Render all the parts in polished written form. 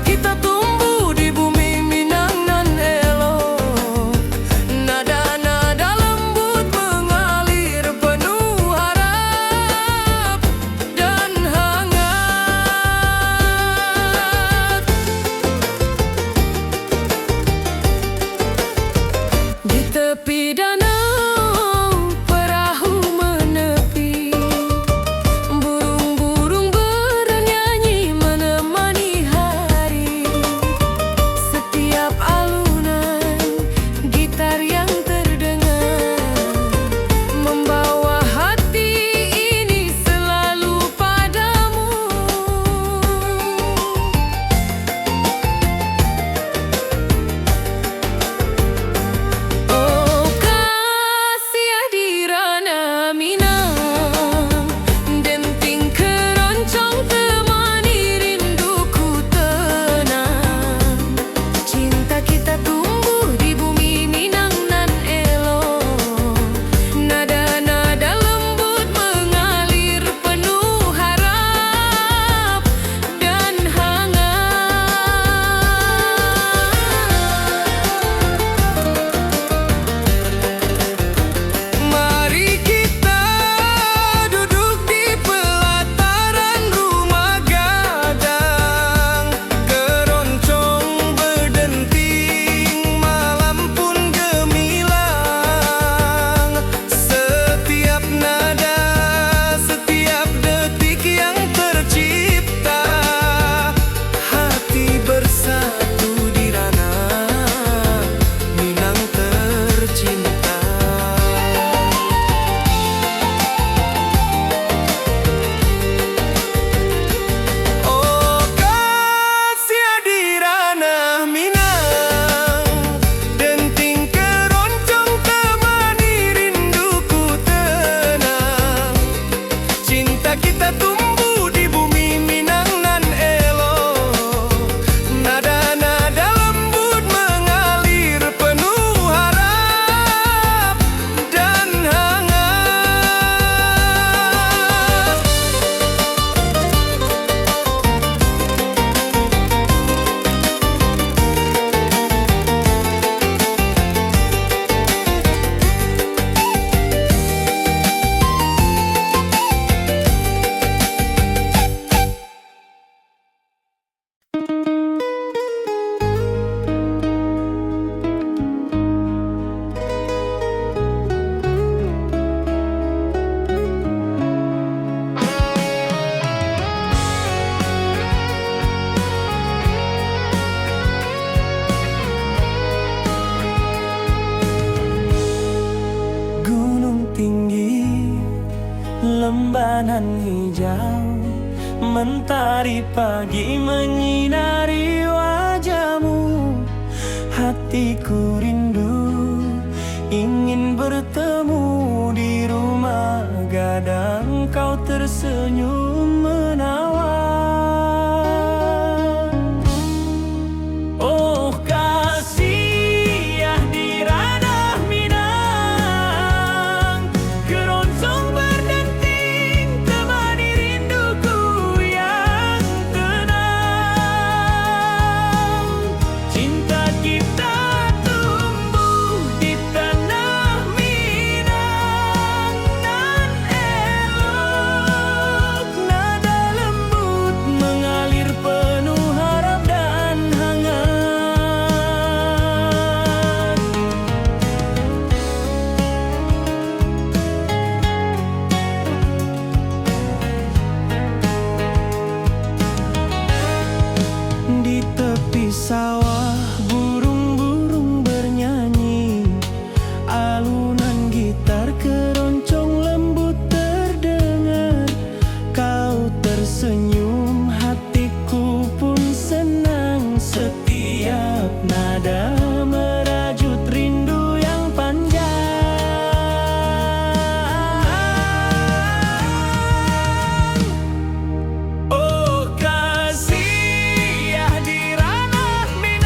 kita tumbuh di bumi Minang nan elok. Nada-nada lembut mengalir penuh harap dan hangat. Di tepi danau perahu menepi, burung-burung bernyanyi menemani hari. Setiap alunan gitar yang terdengar membawa hati ini selalu padamu. Oh kasih hadirana Minang, denting keroncong temani rinduku tenang. Cinta kita tumbuh di bumi Minang nan elok. Nada-nada lembut mengalir penuh harap dan hangat. Mari kita duduk di pelataran rumah gadang. Keroncong berdenting, malam pun gemilang. Setiap nada, setiap detik yang tercipta, hati bersatu di ranah Minang tercinta. Oh kasih hadirana Minang, denting keroncong temani rinduku tenang. Cinta kita tumbuh di bumi Minang nan elok. Nada-nada lembut mengalir penuh harap dan hangat. Gunung tinggi, lembanan hijau, mentari pagi menyinari wajahmu. Hatiku rindu ingin bertemu di rumah gadang. Kau tersenyum menawan. Oh kasih hadirana Minang, keroncong berdenting temani rinduku yang tenang. Cinta kita tumbuh di tanah Minang nan elok. Nada lembut mengalir penuh harap dan hangat. Di tepi sawah burung-burung bernyanyi, alunan gitar keroncong lembut terdengar. Kau tersenyum, hatiku pun senang. Setiap nada merajut rindu yang panjang. Oh kasih hadirana Minang,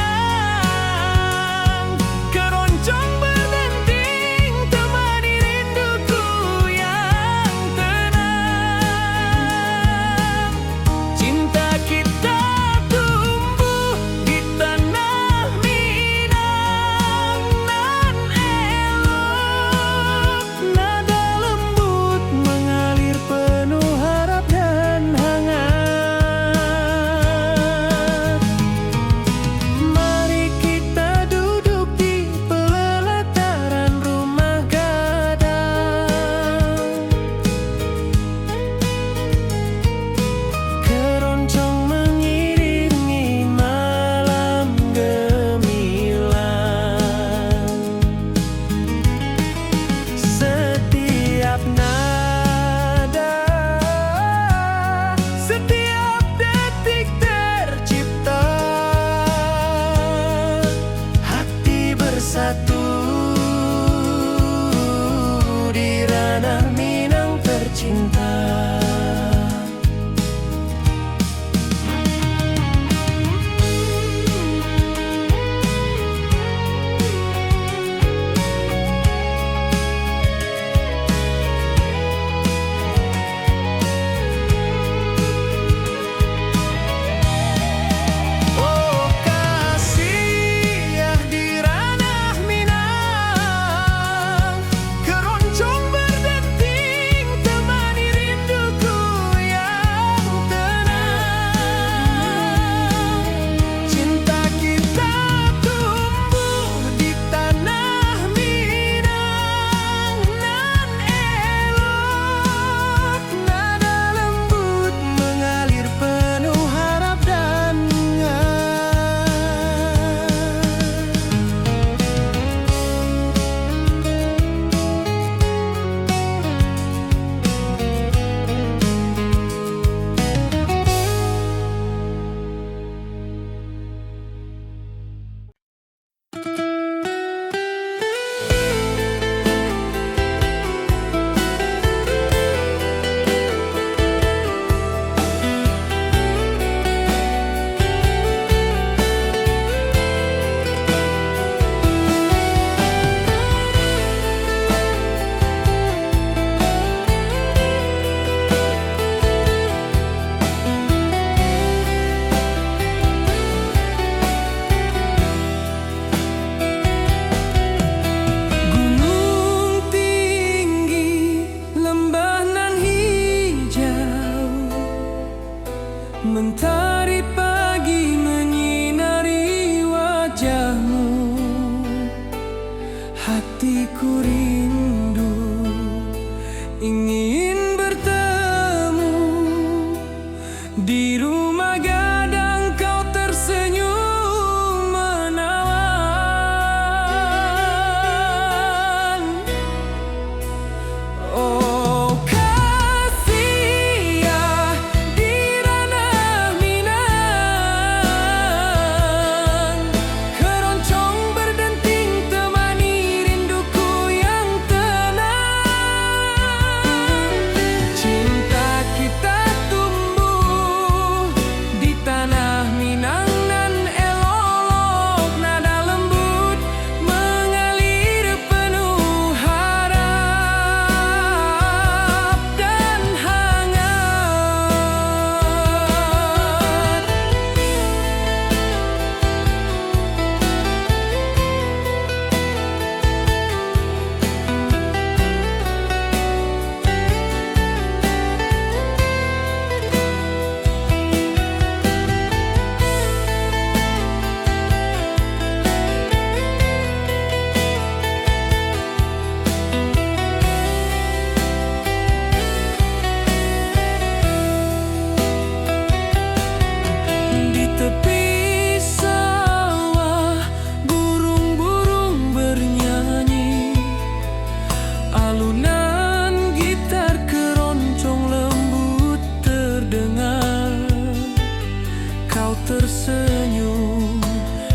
tersenyum,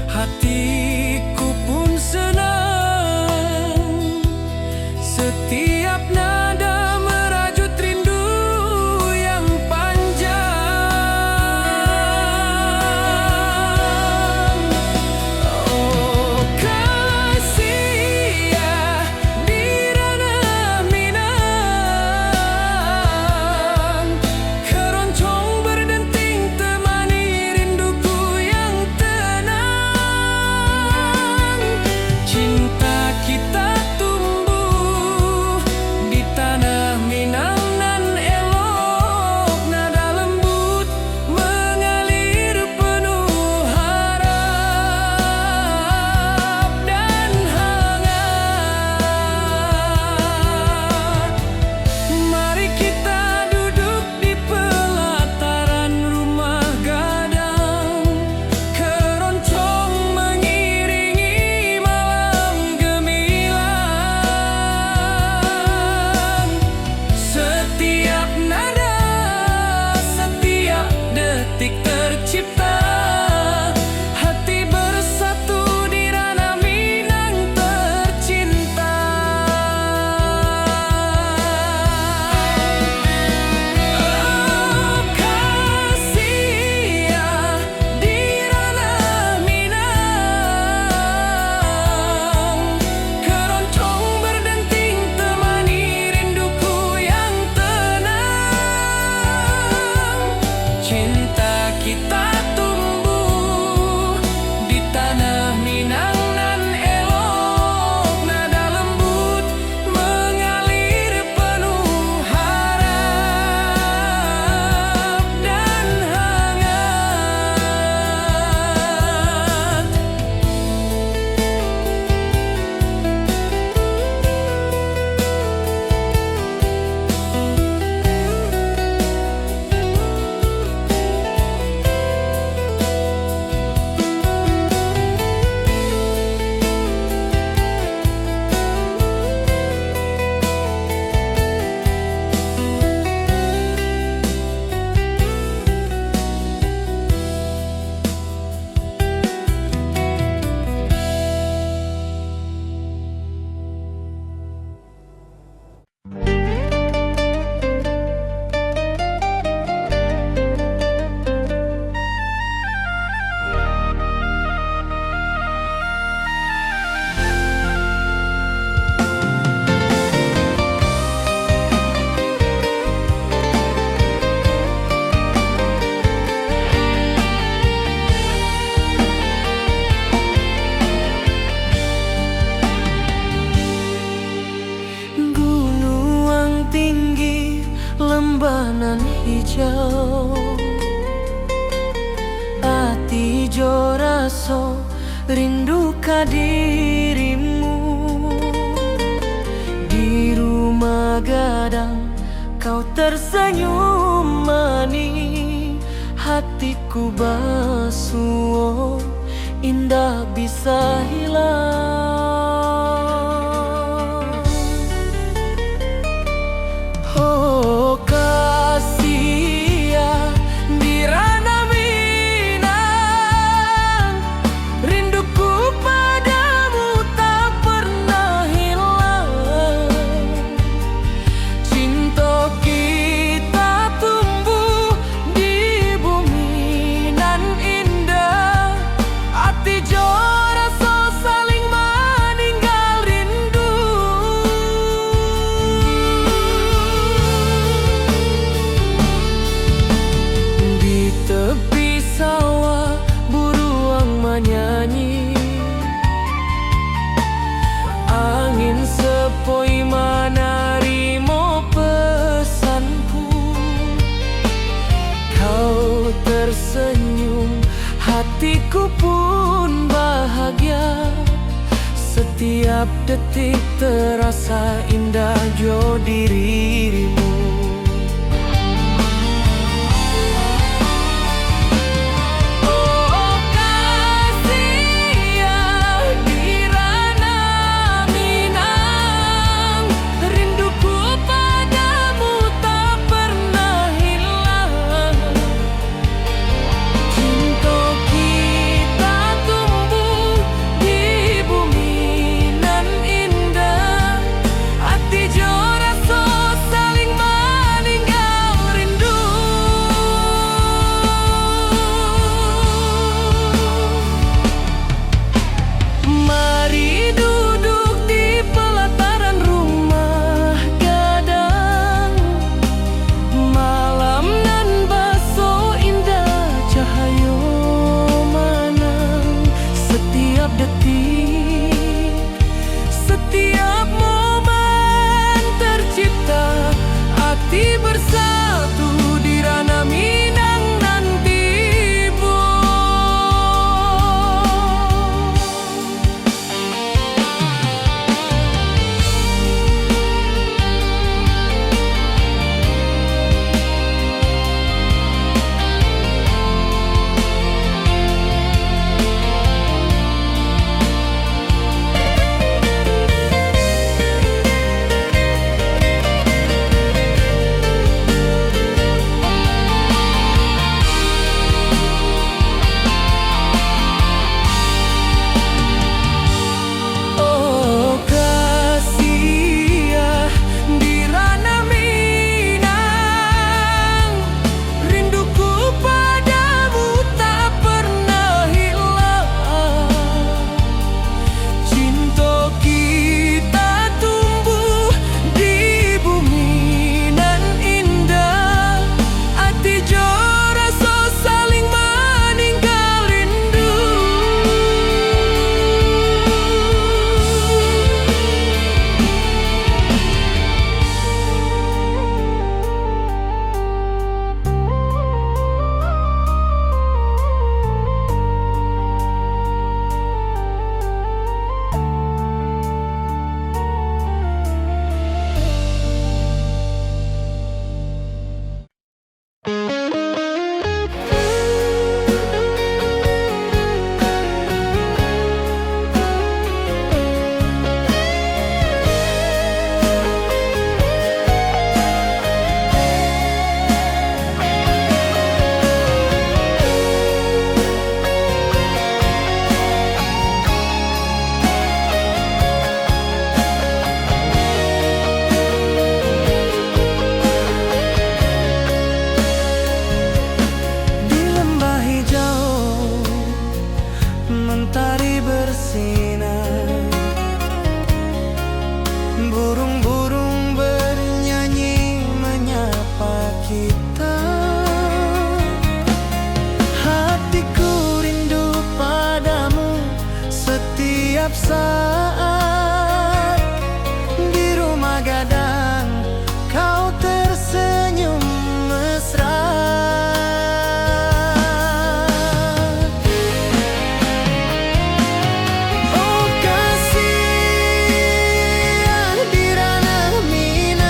hatiku pun senang. Setiap nada merajut rindu yang panjang. Oh kasih ya di ranah Minang, keroncong berdenting temani rinduku yang tenang. Cinta kita tumbuh di tanah Minang nan elok, nada lembut mengalir penuh harap dan hangat. Mari kita duduk di pelataran rumah gadang, keroncong mengiringi malam gemilang. Setiap nada, setiap detik tercipta, hati bersatu di ranah Minang tercinta. Oh kasih ya di ranah Minang, keroncong berdenting temani rinduku yang tenang. Cinta kita tumbuh di tanah Minang nan elok, nada lembut mengalir penuh harap dan hangat. Gunung tinggi, lembah nan hijau, ati jo raso rindu ka dirimu. Di rumah gadang kau tersenyum manis, hatiku basuh indah bisa hilang. Oh kasih ya di ranah Minang, rinduku padamu tak pernah hilang. Cinta kita tumbuh di bumi nan indah, hati jo rasa saling meninggal rindu. Di tepi sawah buruang menyanyi, angin sepoi menarimo pesanku. Kau tersenyum, hatiku pun bahagia. Setiap detik terasa indah jo dirimu. Oh kasih ya di ranah Minang, rinduku padamu tak pernah hilang. Cinta bersinar. Burung-burung bernyanyi menyapa kita. Hatiku rindu padamu setiap saat. Di rumah gadang kau tersenyum mesra. Oh kasih di ranah Minang,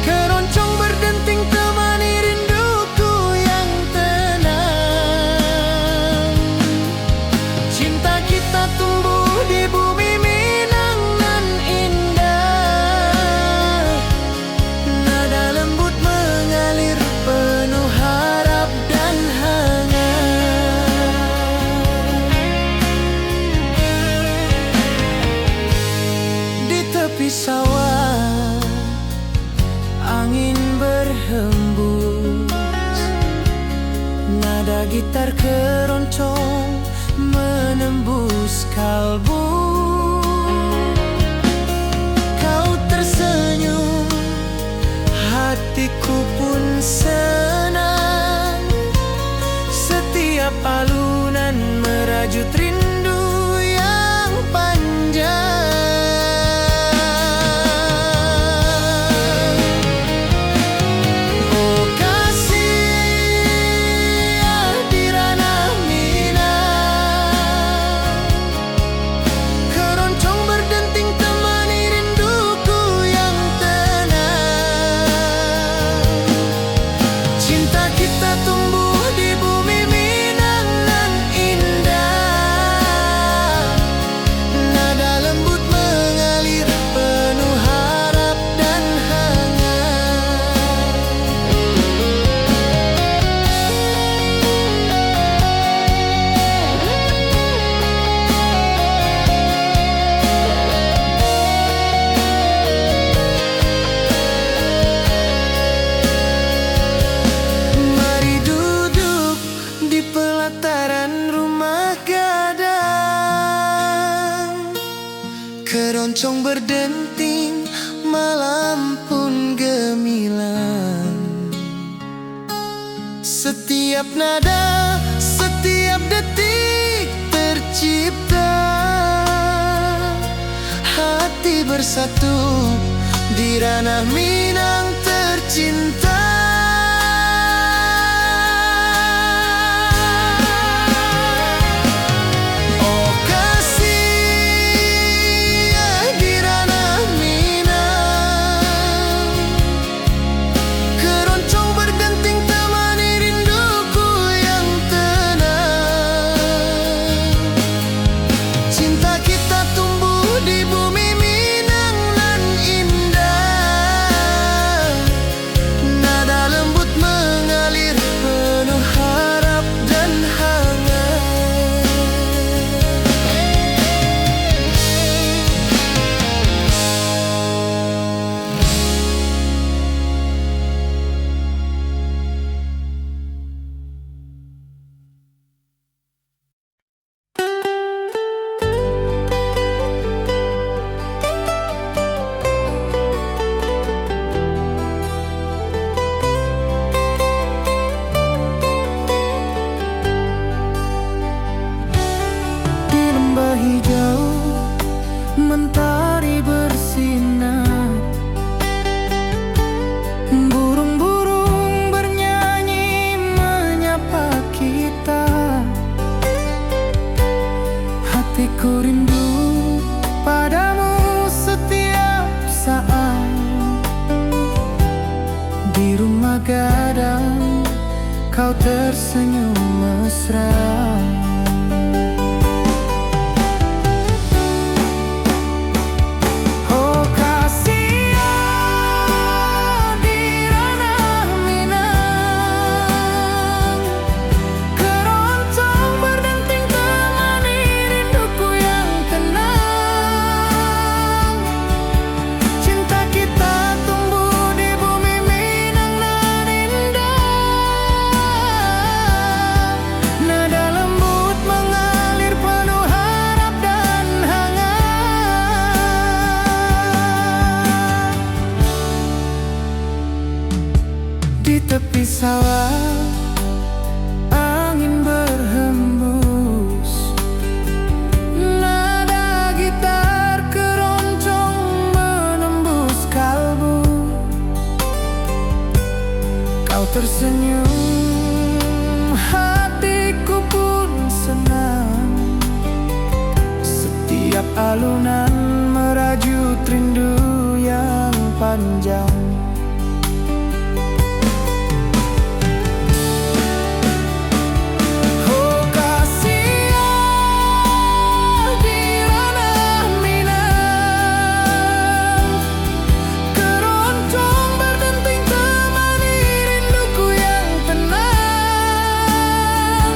keroncong berdenting temani rinduku yang tenang. Cinta kita tumbuh di bumi Minang nan indah. Nada lembut mengalir penuh harap dan hangat. Di tepi sawah angin berhembus, nada gitar keroncong menembus kalbu. Kau tersenyum, hatiku pun senang. Setiap alunan merajut rindu yang panjang. Oh kasih di ranah Minang, keroncong berdenting temani rinduku yang tenang. Cinta kita tumbuh di bumi Minang nan indah. Nada lembut mengalir penuh harap dan hangat. Mari duduk di pelataran rumah gadang, keroncong berdenting, malam pun gemilang. Setiap nada, setiap detik tercipta. Hati bersatu di ranah Minang tercinta. Oh kasih di ranah Minang, keroncong berdenting temani rinduku yang tenang. Cinta kita tumbuh di bumi Minang nan indah. Nada lembut mengalir penuh harap dan hangat. Di lembah hijau mentari bersinar. Burung-burung bernyanyi menyapa kita. Hatiku rindu padamu setiap saat. Di rumah gadang kau tersenyum mesra. Oh kasih di ranah Minang, keroncong berdenting temani rinduku yang tenang. Cinta kita tumbuh di bumi Minang nan indah. Nada lembut panjang. Oh kasih di ranah Minang, keroncong berdenting temani rinduku yang tenang.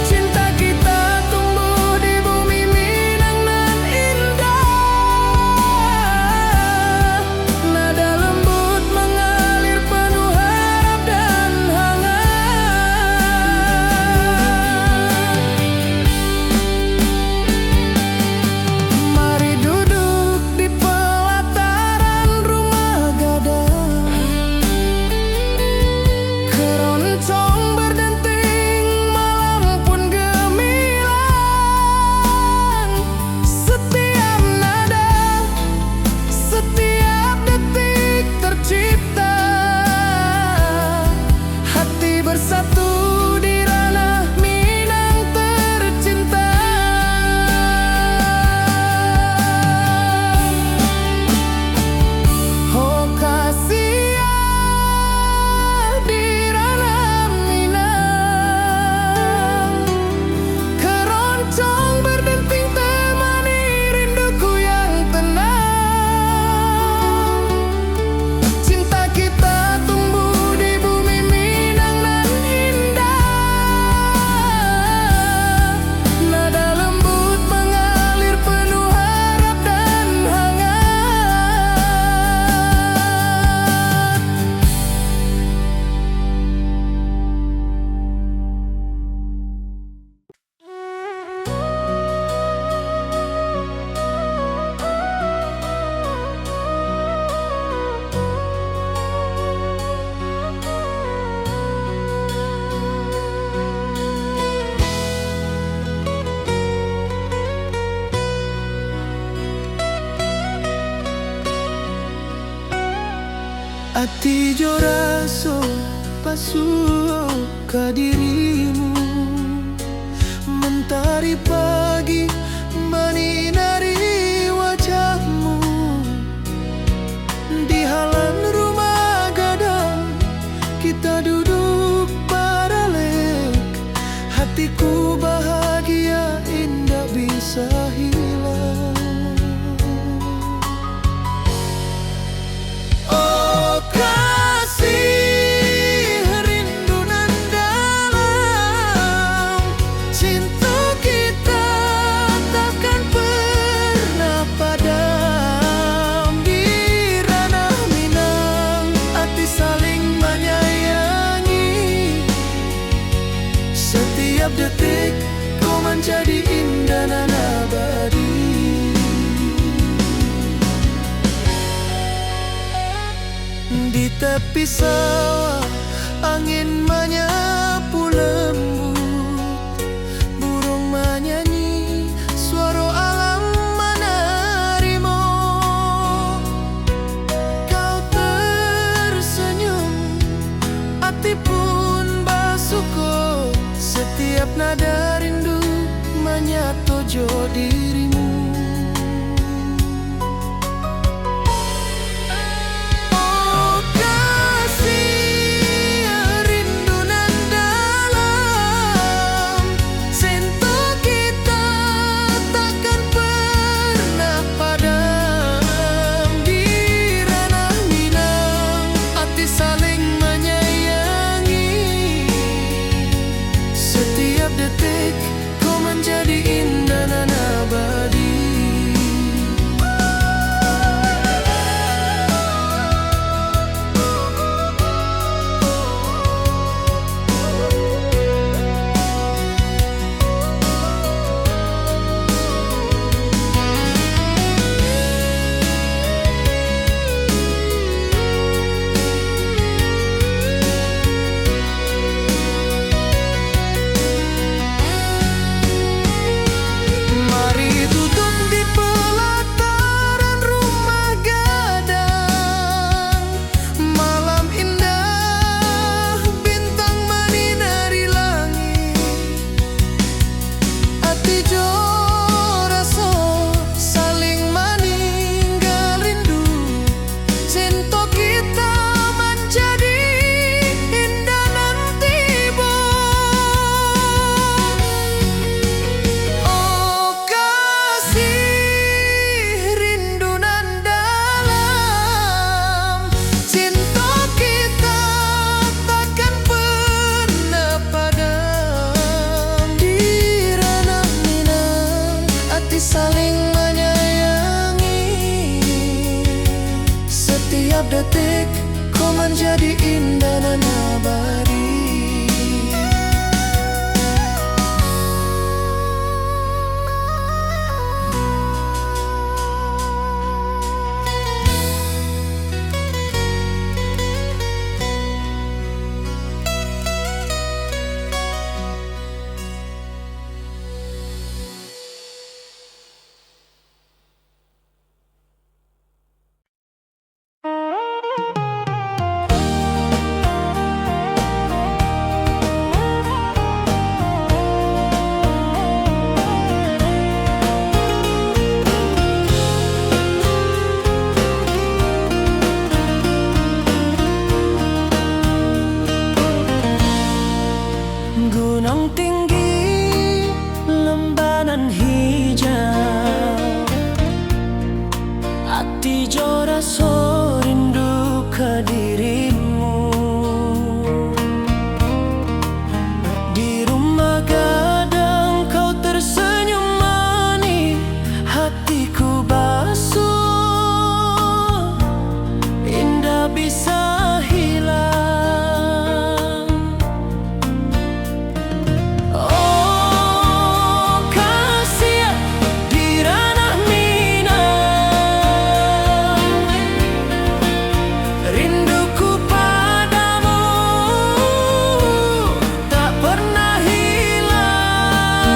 Cinta kita tumbuh di bumi Minang nan indah. Nada lembut mengalir penuh harap dan hangat. Mari duduk di pelataran rumah gadang, keroncong berdenting malam pun gemilang. Setiap nada, setiap detik tercipta, hati bersatu di ranah Minang tercinta. Oh kasih di ranah Minang, keroncong berdenting temani rinduku yang tenang. Cinta kita tumbuh di bumi Minang nan indah. Nada lembut mengalir penuh harap dan hangat. Ati jo raso pasuo ka dirimu, mentari pagi menyinari wajahmu. Di halan rumah gadang kita duduk baralek, hatiku bahagia indah bisa hilang. Oh kasih rindu nan dalam, cinta kita takkan pernah padam. Di ranah Minang hati saling menyayangi, setiap detik kau menjadi indah nan abadi. Di tepi sawah angin menyapu lembut, burung menyanyi, suara alam menarimu. Kau tersenyum, hati pun bersyukur, setiap nada rindu menyatu jo dirimu. Oh kasih rindu nan dalam, cinta kita takkan pernah padam. Di ranah Minang hati saling menyayangi, setiap detik kau menjadi indah nan abadi. Gunung tinggi, lembanan hijau, hati jora so rindu ke dirimu. Di rumah gadang kau tersenyum manis, hatiku basuh, indah bisa hilang. Oh kasih di ranah Minang, rinduku padamu tak pernah hilang.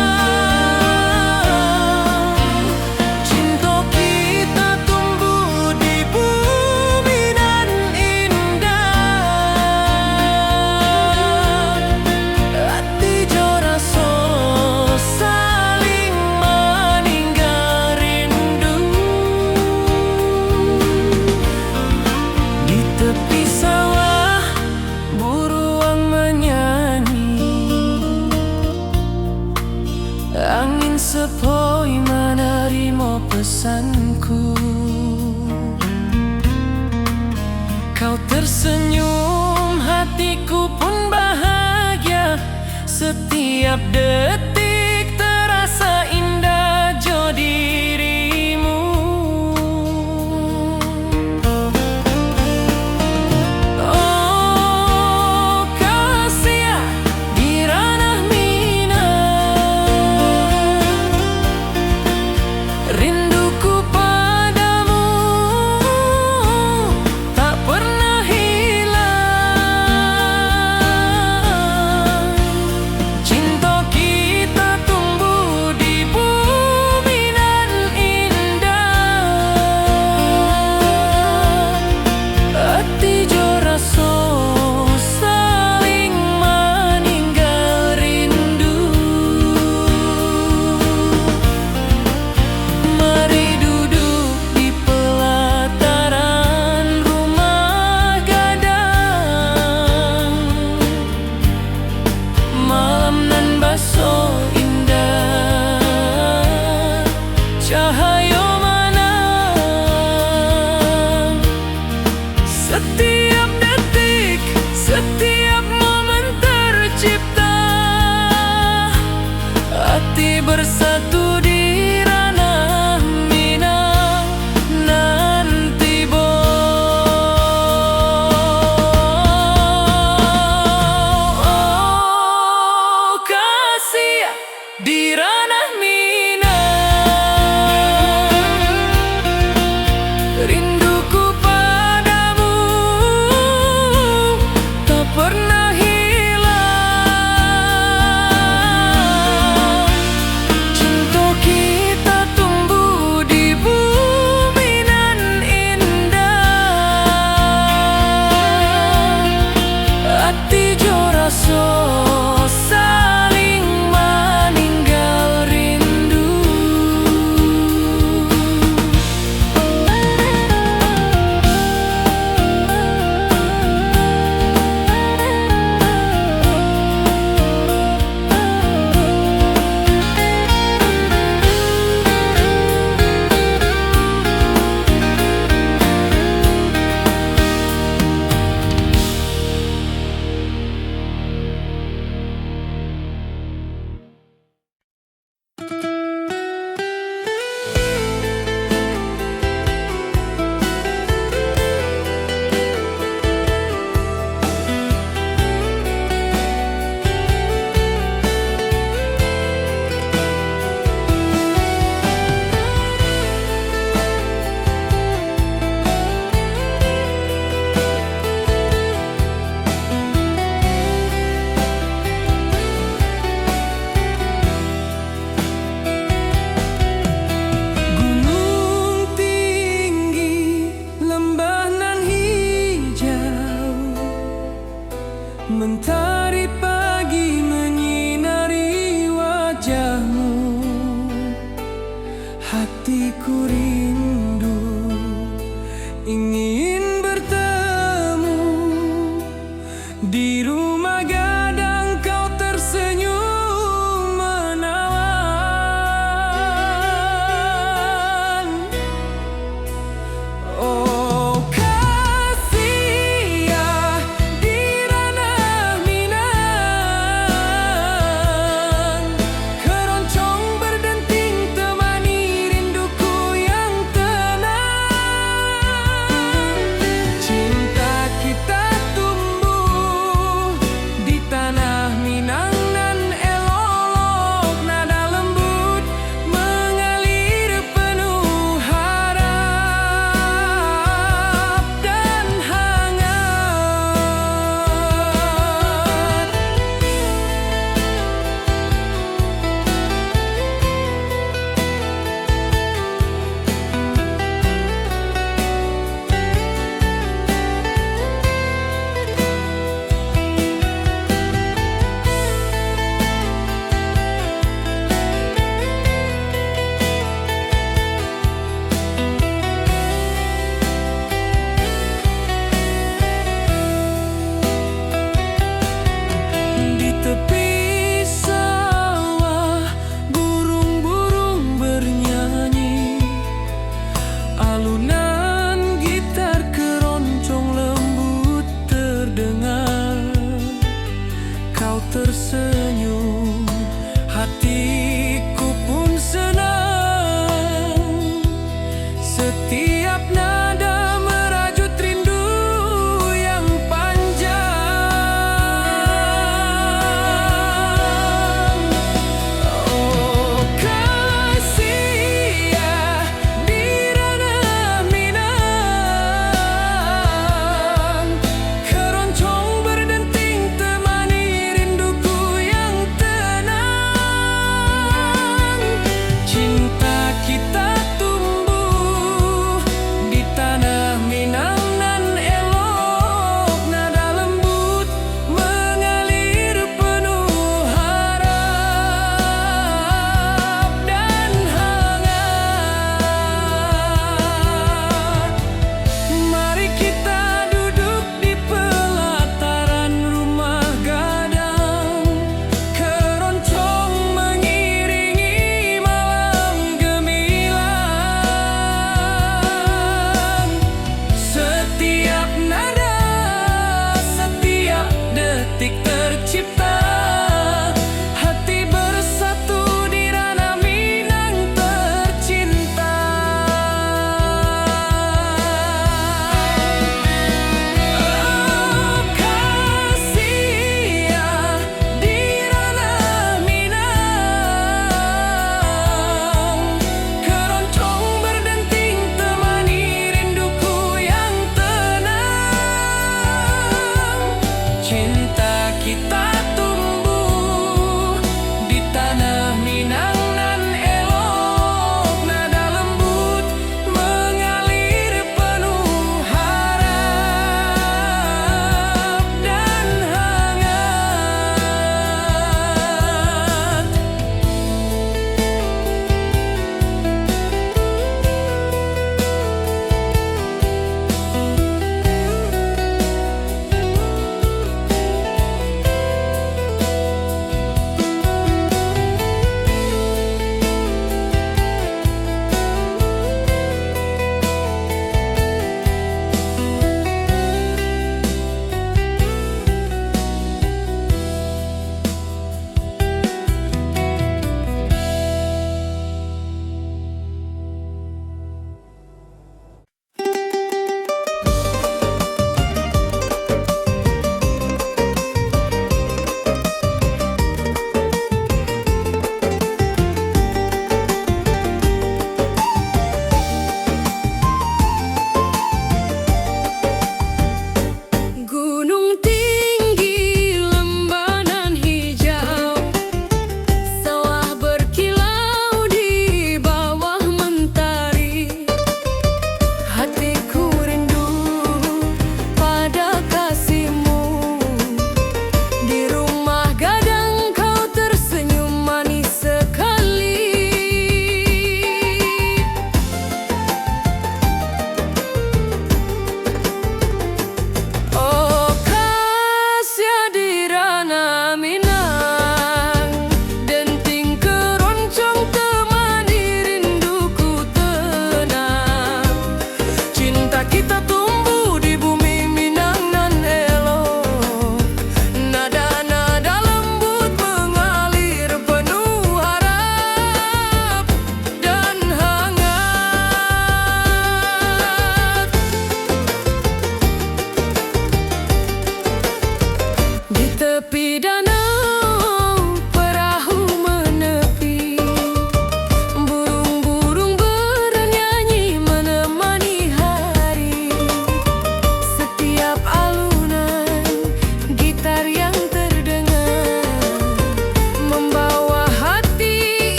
Cinta kita tumbuh di bumi dan indah, hati jora so saling meninggal rindu. Di tepi sawah buruang menyanyi, angin sepoi menerima pesanku. Kau tersenyum, hatiku pun bahagia. Setiap detik terasa indah jo dirimu. Oh kasih di ranah Minang, rinduku padamu tak pernah hilang. Cinta kita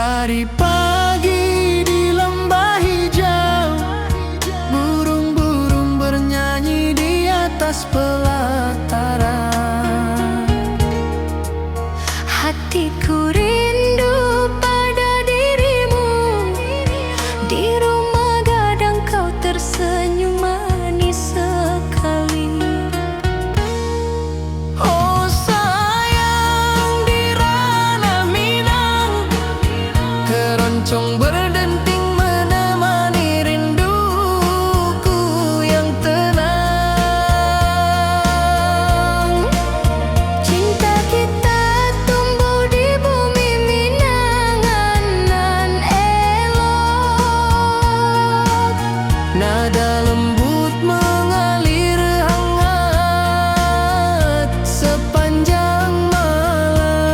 Hari pagi di lembah hijau, burung-burung bernyanyi di atas pelataran. Hatiku rindu pada dirimu, di rumah gadang kau tersenyum manis sekali. Oh sayang, di ranah Minang, keroncong berdenting menemani rinduku yang tenang. Cinta kita tumbuh di bumi Minangan nan elok. Nada lembut mengalir hangat sepanjang malam.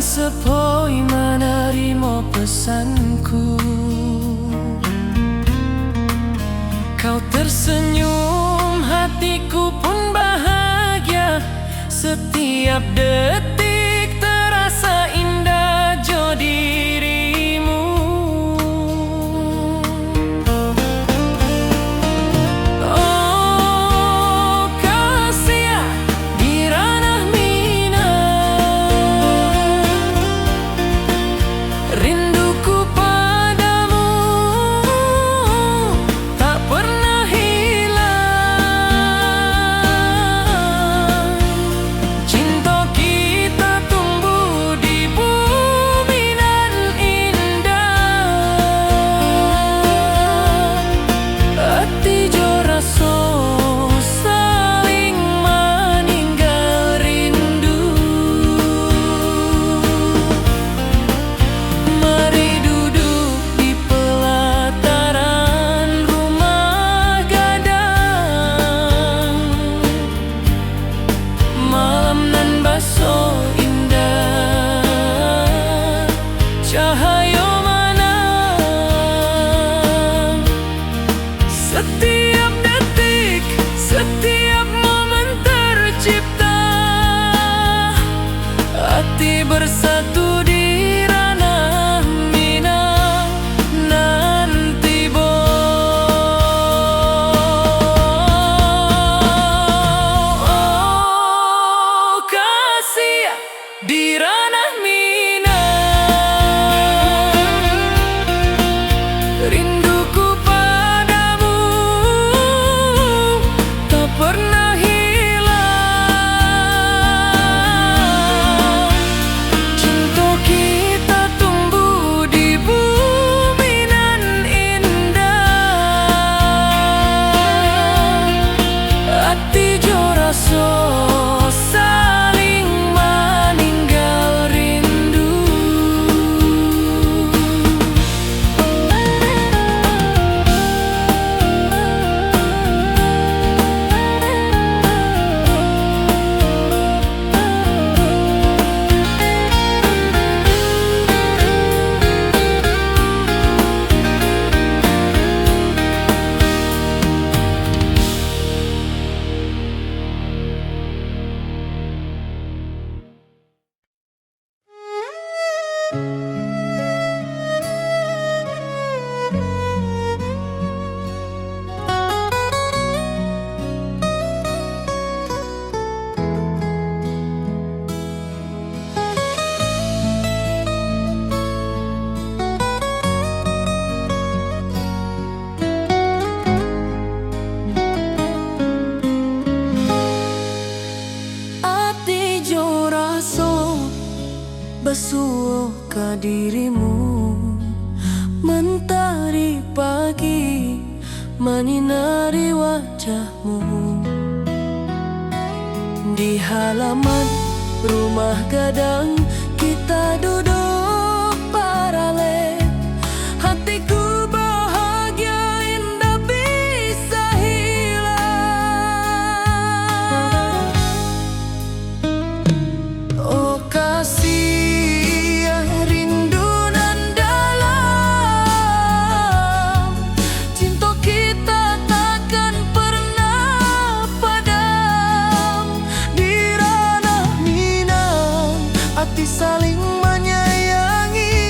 sepoi menerima pesanku. Kau tersenyum, hatiku pun bahagia. Setiap detik terasa indah jo dirimu. Oh kasih di ranah minang, rinduku padamu tak pernah hilang. Cinta kita tumbuh di bumi nan indah. Hati jo rasa saling meninggal rindu. Mari duduk di pelataran rumah gadang. Malam nan baso indah, cahaya menang. Setiap detik, setiap momen tercipta. Hati bersatu di ranah minang nanti oh kasih di ranah minang, rinduku padamu tak pernah hilang. Cinta kita tumbuh di bumi nan indah. Hati jo rasa saling meninggal rindu. Ati jo rasa besuh ke dirimu. Mentari pagi menyinari wajahmu. Di halaman rumah gadang kita duduk paralel. Hatiku bahagia indah bisa hilang. Oh kasih rindu nan dalam. Cinta kita takkan pernah padam. Di ranah minang hati saling menyayangi.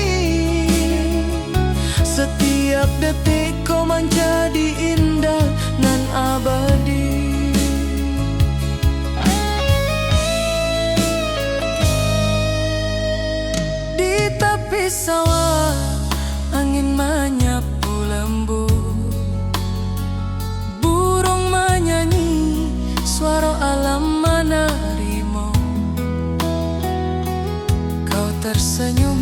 Setiap detik kau menjadi indah nan abadi. Di tepi sawah angin menyapu lembut. Burung menyanyi, suara alam menerima. Kau tersenyum,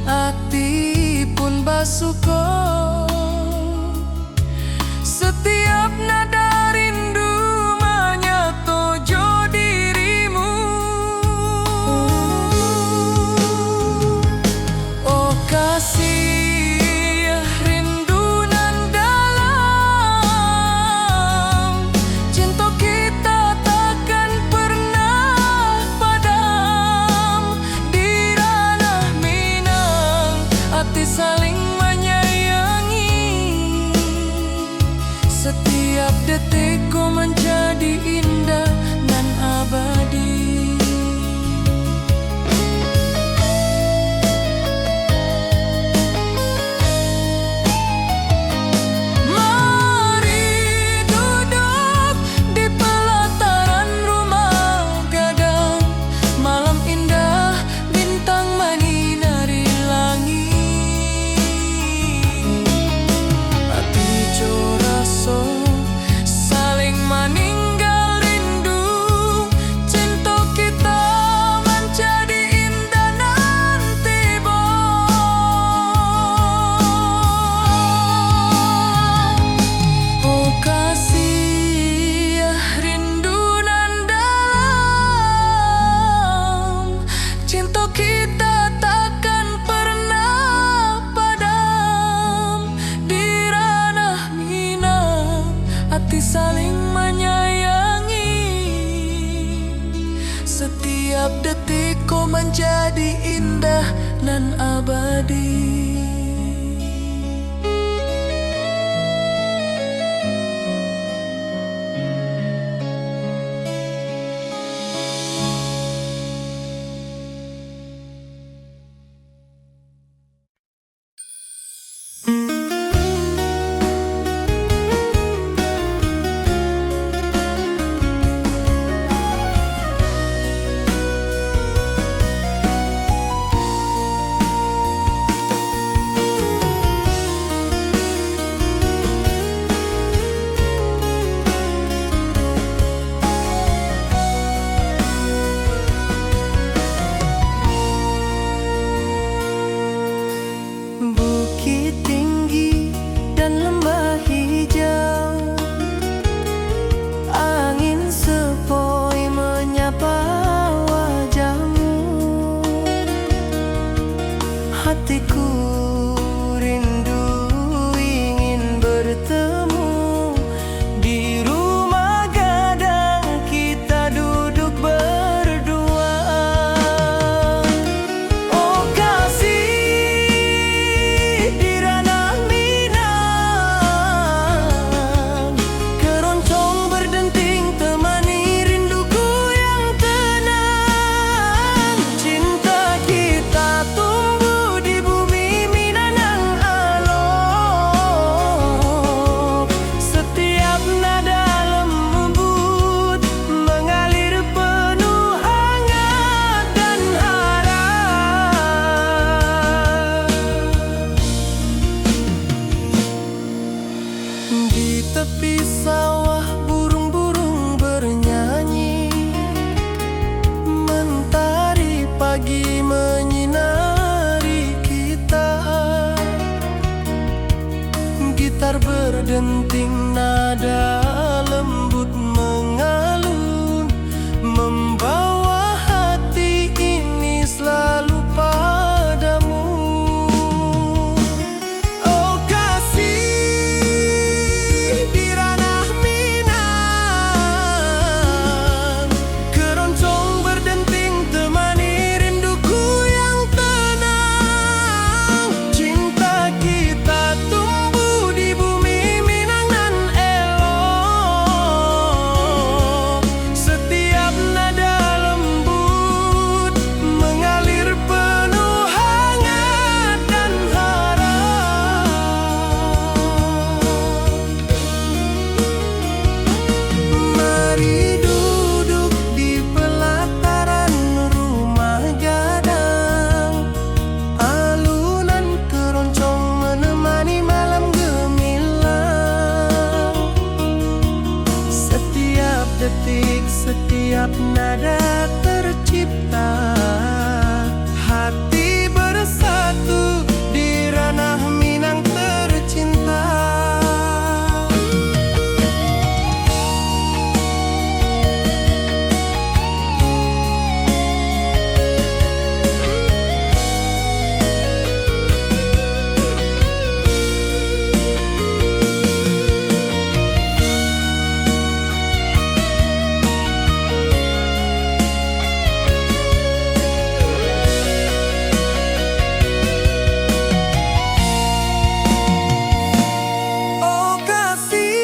hati pun basuh. Setiap nada rindu menyatu jo dirimu. Oh kasih rindu nan dalam. Cinta kita takkan pernah padam. Di Hatiku rindu ingin bertemu di rumah gadang kita duduk berdua. Oh kasih di ranah Minang, keroncong berdenting temani rinduku yang tenang. Cinta kita tumbuh di bumi Minang alok. Setiap nada lembut mengalir penuh hangat dan harap. Di tepi sawah burung-burung bernyanyi, mentari pagi menyinari kita. Gitar berdenting nada lembut mengalun, membawa hati ini selalu padamu. Oh kasih di ranah Minang, keroncong berdenting temani rinduku yang tenang. Cinta kita tumbuh di bumi Minang nan elok. Setiap nada lembut mengalir penuh hangat dan harap. Mari duduk di pelataran rumah gadang, alunan keroncong menemani malam gemilang. Setiap detik, setiap nada tercipta, hati bersatu di ranah Minang tercinta. Oh kasih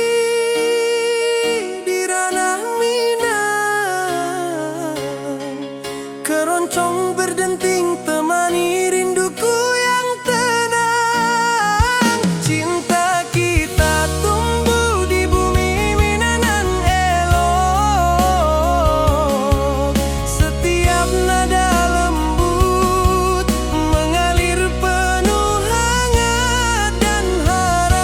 di ranah Minang, keroncong berdenting temani rinduku yang tenang. Cinta kita tumbuh di bumi Minang nan elok. Setiap nada lembut mengalir penuh hangat dan harap.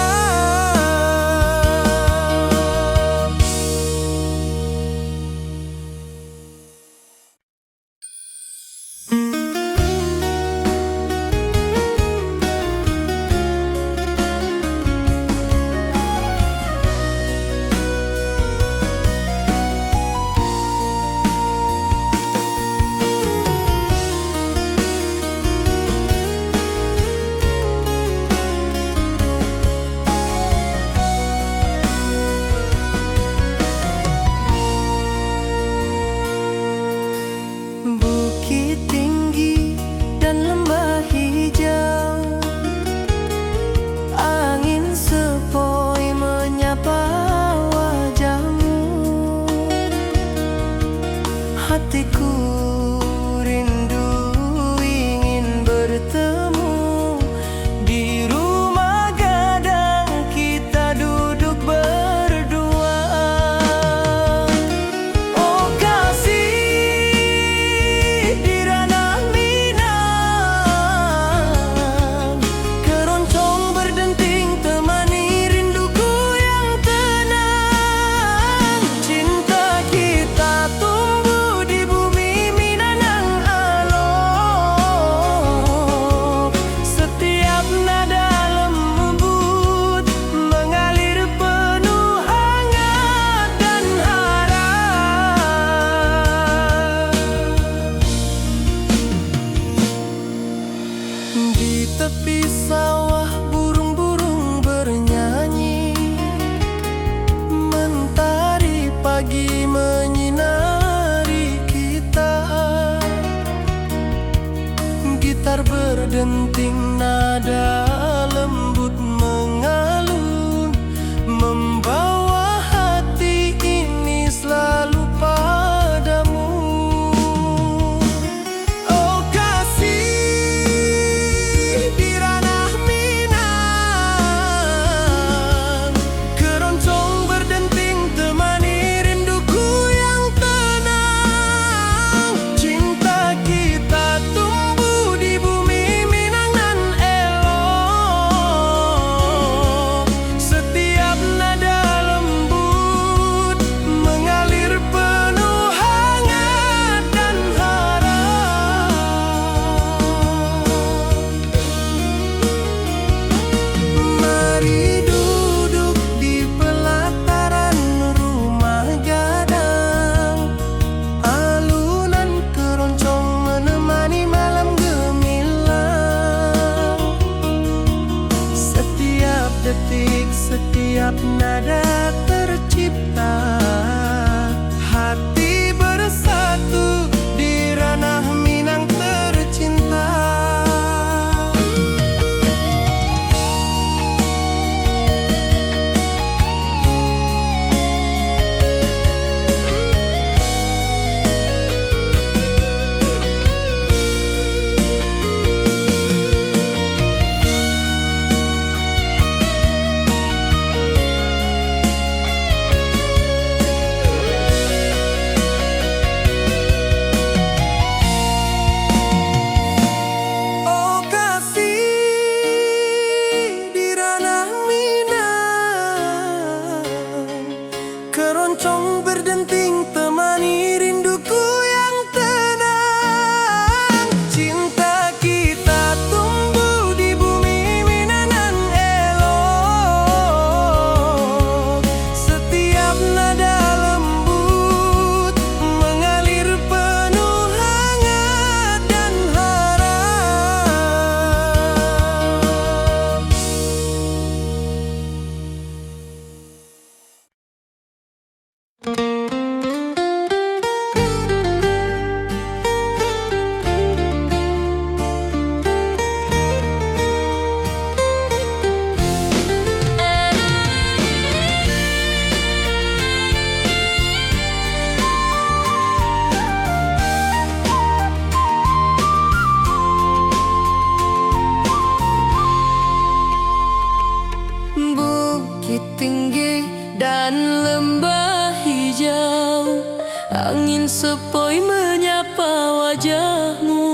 sawah burung-burung bernyanyi, mentari pagi menyinari kita. Gitar berdenting nada lembut mengalun, membawa hati ini selalu padamu. Oh kasih di ranah Minang, keroncong berdenting temani rinduku yang tenang. Cinta kita tumbuh di bumi Minang nan elok. Setiap nada lembut mengalir penuh hangat dan harap. Mari duduk di pelataran rumah gadang, alunan keroncong menemani malam gemilang. Setiap detik, setiap nada tercipta, hati bersatu di ranah Minang tercinta. Oh kasih di ranah Minang, keroncong berdenting temani rinduku yang tenang. Cinta kita tumbuh di bumi Minang nan elok. Setiap nada lembut mengalir penuh hangat dan harap. Bukit tinggi dan lembah hijau, angin sepoi menyapa wajahmu.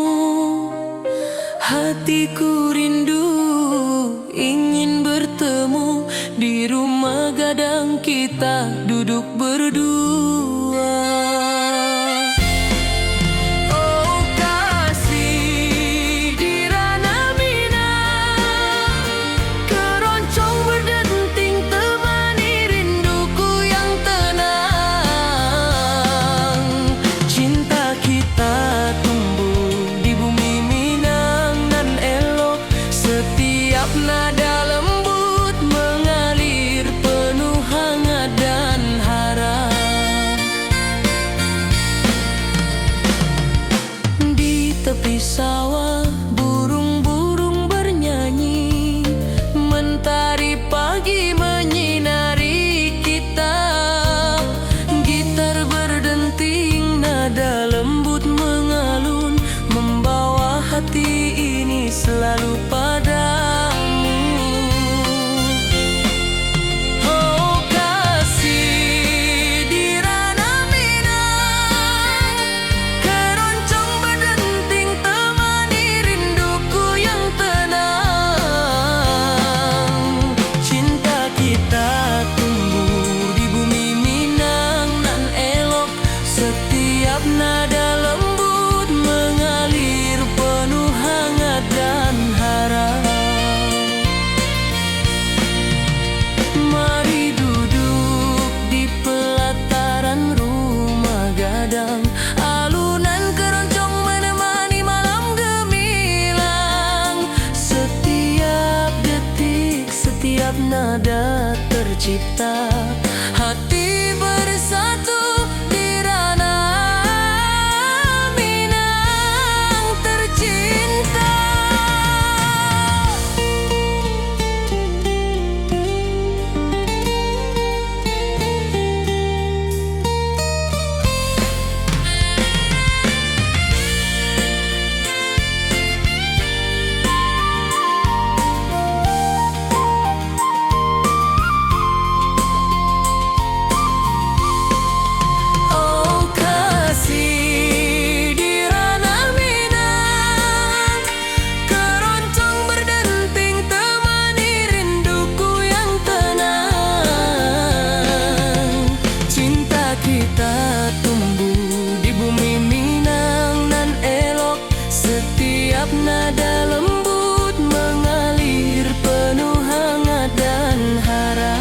Hatiku rindu ingin bertemu di rumah gadang kita duduk berdua. Oh kasih di ranah Minang, keroncong berdenting temani rinduku yang tenang. Cinta kita tumbuh di bumi Minang nan elok. Setiap nada lembut mengalir penuh hangat dan harap. Di tepi sawah burung-burung bernyanyi, mentari pagi menyinari kita. Gitar berdenting nada lembut mengalun, membawa hati ini selalu padamu. Oh kasih di ranah Minang, keroncong berdenting temani rinduku yang tenang. Cinta kita tumbuh di bumi Minang nan elok. Setiap nada lembut mengalir penuh hangat dan harap. tercipta, hati bersatu di ranah Minang tercinta. Nada lembut mengalir penuh hangat dan harap.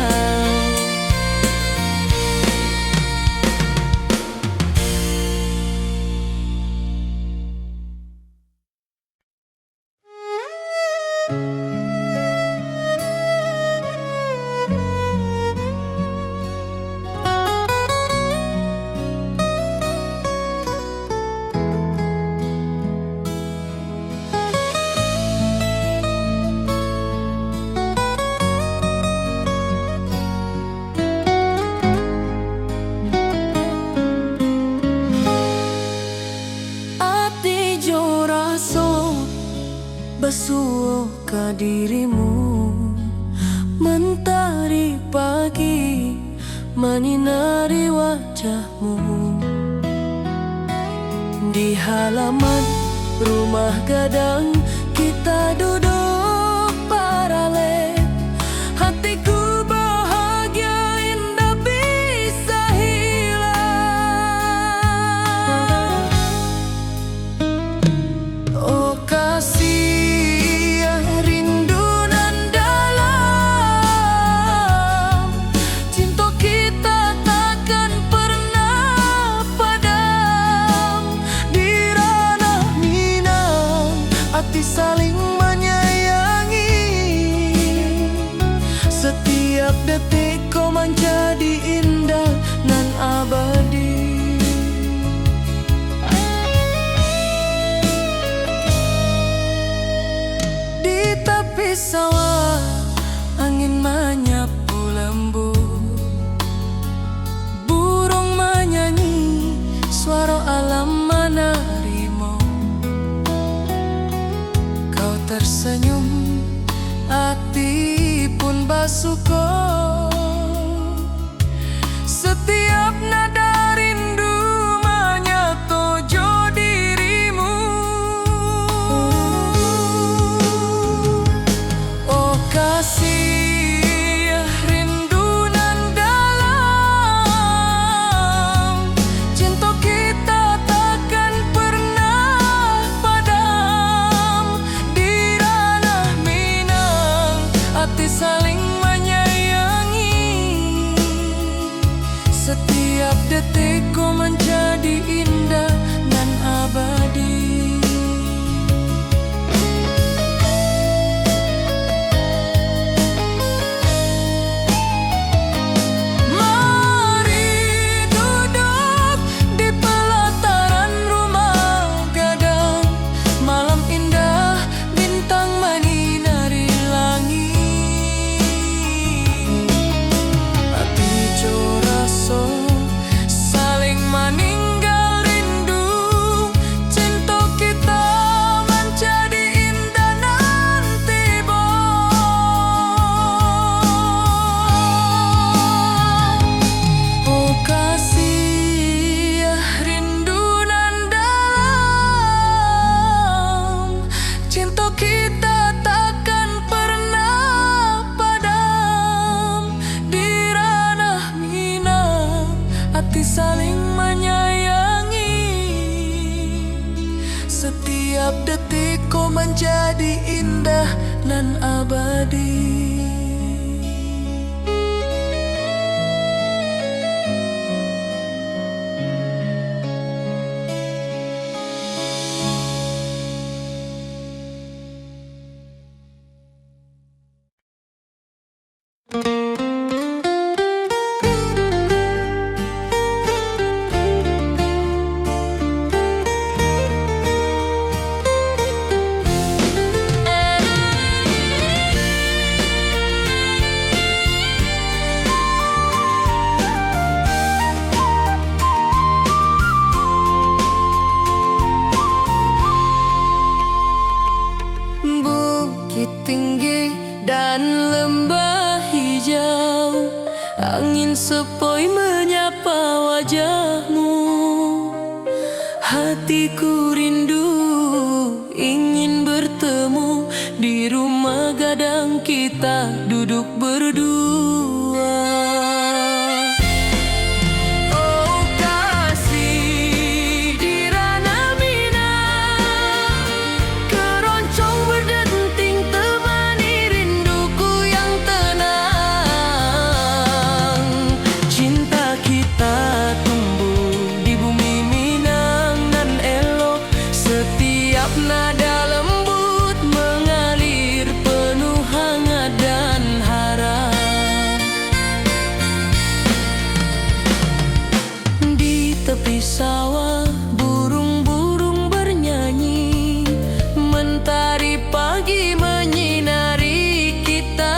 Basuh ke dirimu, mentari pagi menyinari wajahmu. Di halaman rumah gadang kita duduk paralel, hatiku bahagia indah bisa hilang. Oh kasih saling menyayangi, setiap detik kau menjadi indah nan abadi. Di tepi sawah angin menyapu lembut, burung menyanyi, suara alam menerimu. Tersenyum, hati pun basuh kau. Setiap nada rindu menyatu dirimu. Oh kasih rindu nan dalam, cinta kita takkan pernah padam. Hati saling menyayangi, setiap detikku menjadi indah dan abadi. Mari duduk di pelataran rumah gadang, malam indah bintang menyinari langit. Saling meninggal rindu, cinta kita menjadi indah nanti oh kasih rindu nan dalam, cinta kita takkan pernah padam. Di ranah Minang hati saling menyayangi, setiap detik kau menjadi indah nan abadi. Bukit tinggi dan lembah hijau, angin sepoi menyapa wajahmu. Hatiku rindu ingin bertemu di rumah gadang kita duduk berdua. Oh kasih di ranah Minang, keroncong berdenting temani rinduku yang tenang. Cinta kita tumbuh di bumi Minang nan elok, setiap nada lembut mengalir penuh hangat dan harap. Di tepi sawah burung-burung bernyanyi, mentari pagi menyinari kita.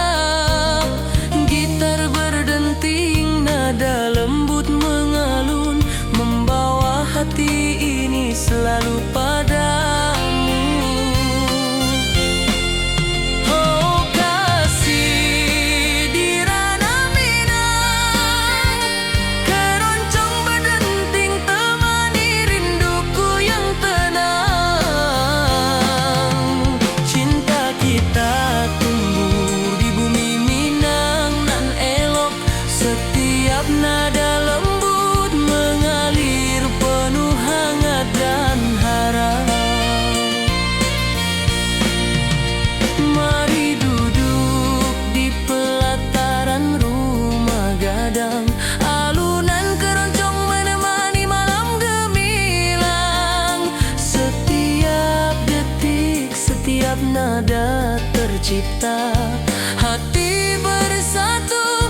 Gitar berdenting, nada lembut mengalun, membawa hati ini selalu padamu. Oh kasih di ranah Minang, keroncong berdenting temani rinduku yang tenang. Cinta kita tumbuh di bumi Minang nan elok, setiap nada lembut mengalir penuh hangat dan harap. Mari duduk di pelataran rumah gadang, alunan keroncong menemani malam gemilang. Setiap detik, setiap nada tercipta, hati bersatu